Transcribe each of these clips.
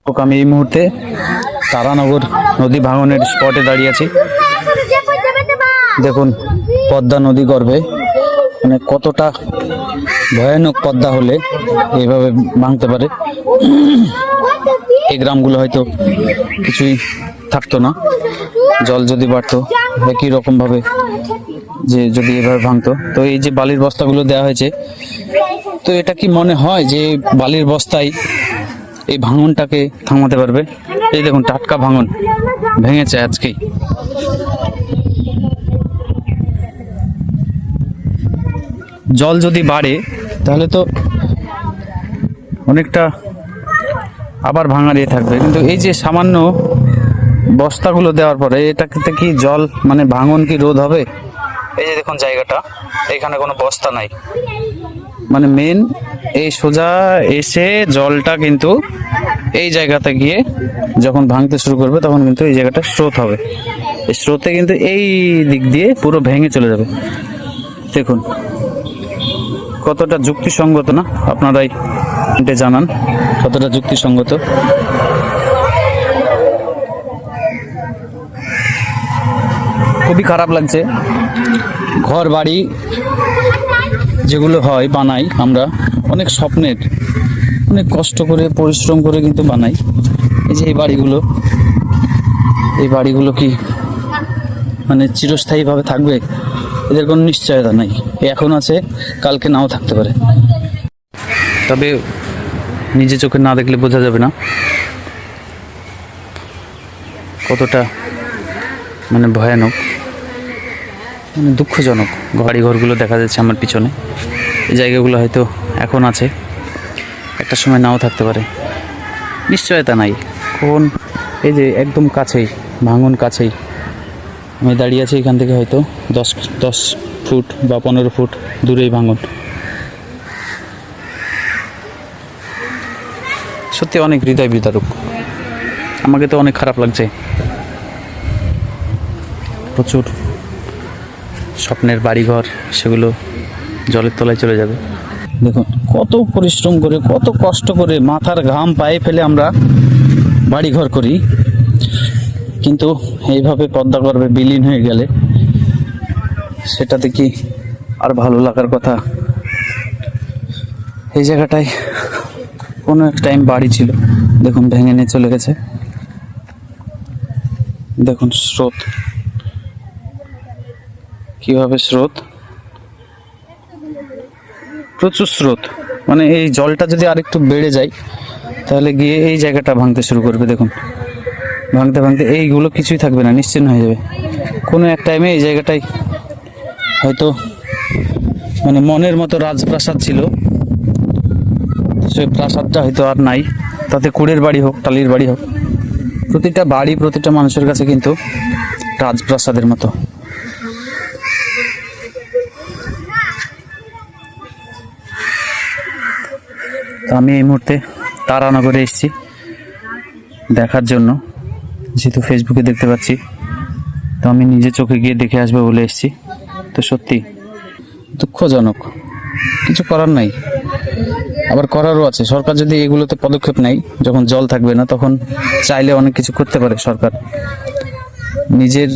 আমি এই মুহূর্তে তারানগর নদী ভাঙনের স্পটে দাঁড়িয়ে আছি। দেখুন পদ্মা নদী গর্ভে মানে কতটা ভয়ানক পদ্মা হলে এইভাবে ভাঙতে পারে। এই গ্রামগুলো হয়তো কিছুই থাকতো না, জল যদি বাড়তো একই রকম ভাবে যে যদি এভাবে ভাঙতো। তো এই যে বালির বস্তাগুলো দেওয়া হয়েছে, তো এটা কি মনে হয় যে বালির বস্তায় এই ভাঙনটাকে থামাতে পারবে? এই দেখুন টাটকা ভাঙন ভেঙেছে আজকেই। জল যদি বাড়ে তাহলে তো অনেকটা আবার ভাঙার ইয়ে থাকবে, কিন্তু এই যে সামান্য বস্তাগুলো দেওয়ার পরে এটাতে কি জল মানে ভাঙন কি রোধ হবে? এই যে দেখুন জায়গাটা, এখানে কোনো বস্তা নাই, মানে মেন এই সোজা এসে জলটা কিন্তু এই জায়গাতে গিয়ে যখন ভাঙতে শুরু করবে তখন কিন্তু এই জায়গাটা স্রোত হবে। এই স্রোতে কিন্তু এই দিক দিয়ে পুরো ভেঙে চলে যাবে। দেখুন কতটা যুক্তিসঙ্গত না, আপনারাই এটা জানান কতটা যুক্তিসঙ্গত। খুবই খারাপ লাগছে। ঘর বাড়ি যেগুলো হয় বানাই আমরা অনেক স্বপ্নের, অনেক কষ্ট করে পরিশ্রম করে কিন্তু বানাই। এই যে এই বাড়িগুলো কি মানে চিরস্থায়ীভাবে থাকবে? এদের কোনো নিশ্চয়তা নাই। এখন আছে, কালকে নাও থাকতে পারে। তবে নিজে চোখে না দেখলে বোঝা যাবে না কতটা মানে ভয়ানক, মানে দুঃখজনক। বাড়িঘরগুলো দেখা যাচ্ছে আমার পিছনে, এই জায়গাগুলো হয়তো এখন আছে, একটা সময় নাও থাকতে পারে, নিশ্চয়তা নাই। কোন এই যে একদম কাছেই ভাঙন, কাছেই আমি দাঁড়িয়ে আছি, এখান থেকে হয়তো 10 ফুট বা 15 ফুট দূরেই ভাঙন। সত্যি অনেক হৃদয় বিদারক, আমাকে তো অনেক খারাপ লাগছে। প্রচুর স্বপ্নের বাড়িঘর সেগুলো জলের তলায় চলে যাবে। দেখুন কত পরিশ্রম করে, কত কষ্ট করে, মাথার ঘাম পায়ে ফেলে আমরা বাড়িঘর করি, কিন্তু এইভাবে পদ্মা গর্ভে বিলীন হয়ে গেলে সেটাতে কি আর ভালো লাগার কথা? এই জায়গাটায় কোনো এক টাইম বাড়ি ছিল, দেখুন ভেঙে নিয়ে চলে গেছে। দেখুন স্রোত, কিভাবে স্রোত, প্রচুর স্রোত। মানে এই জলটা যদি আরেকটু বেড়ে যায় তাহলে গিয়ে এই জায়গাটা ভাঙতে শুরু করবে। দেখুন ভাঙতে ভাঙতে এইগুলো কিছুই থাকবে না, নিশ্চিহ্ন হয়ে যাবে। কোনো এক টাইমে এই জায়গাটায় হয়তো মানে মনের মতো রাজপ্রাসাদ ছিল, সেই প্রাসাদটা হয়তো আর নাই। তাতে কুড়ের বাড়ি হোক, টালির বাড়ি হোক, প্রতিটা বাড়ি প্রতিটা মানুষের কাছে কিন্তু রাজপ্রাসাদের মতো। আমি এই মুহূর্তে তারানগরে এসেছি দেখার জন্য, যেহেতু ফেসবুকে দেখতে পাচ্ছি, তো আমি নিজে চোখে গিয়ে দেখে আসবো বলে এসেছি। তো সত্যি দুঃখজনক, কিছু করার নাই, আবার করারও আছে। সরকার যদি এগুলোতে পদক্ষেপ নেয়, যখন জল থাকবে না তখন চাইলে অনেক কিছু করতে পারে সরকার। নিজের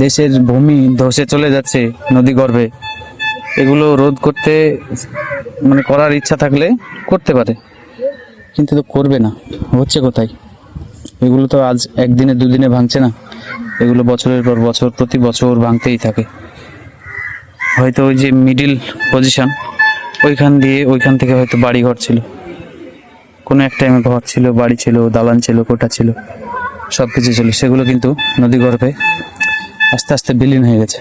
দেশের ভূমি ধসে চলে যাচ্ছে নদী গর্ভে, এগুলো রোধ করতে মানে করার ইচ্ছা থাকলে করতে পারে, কিন্তু তো করবে না। হচ্ছে কোথায়? এগুলো তো আজ একদিনে দুদিনে ভাঙছে না, এগুলো বছরের পর বছর প্রতি বছর ভাঙতেই থাকে। হয়তো ওই যে মিডিল পজিশন, ওইখান থেকে হয়তো বাড়ি ঘর ছিল, কোনো এক টাইমে ঘর ছিল, বাড়ি ছিল, দালান ছিল, কোঠা ছিল, সব কিছু ছিল, সেগুলো কিন্তু নদী গর্ভে আস্তে আস্তে বিলীন হয়ে গেছে।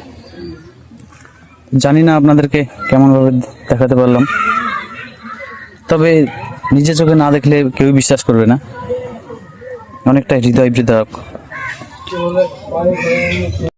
জানি না আপনাদেরকে কেমনভাবে দেখাতে পারলাম, তবে নিজে চোখে না দেখলে কেউ বিশ্বাস করবে না, অনেকটা হৃদয় বিদারক।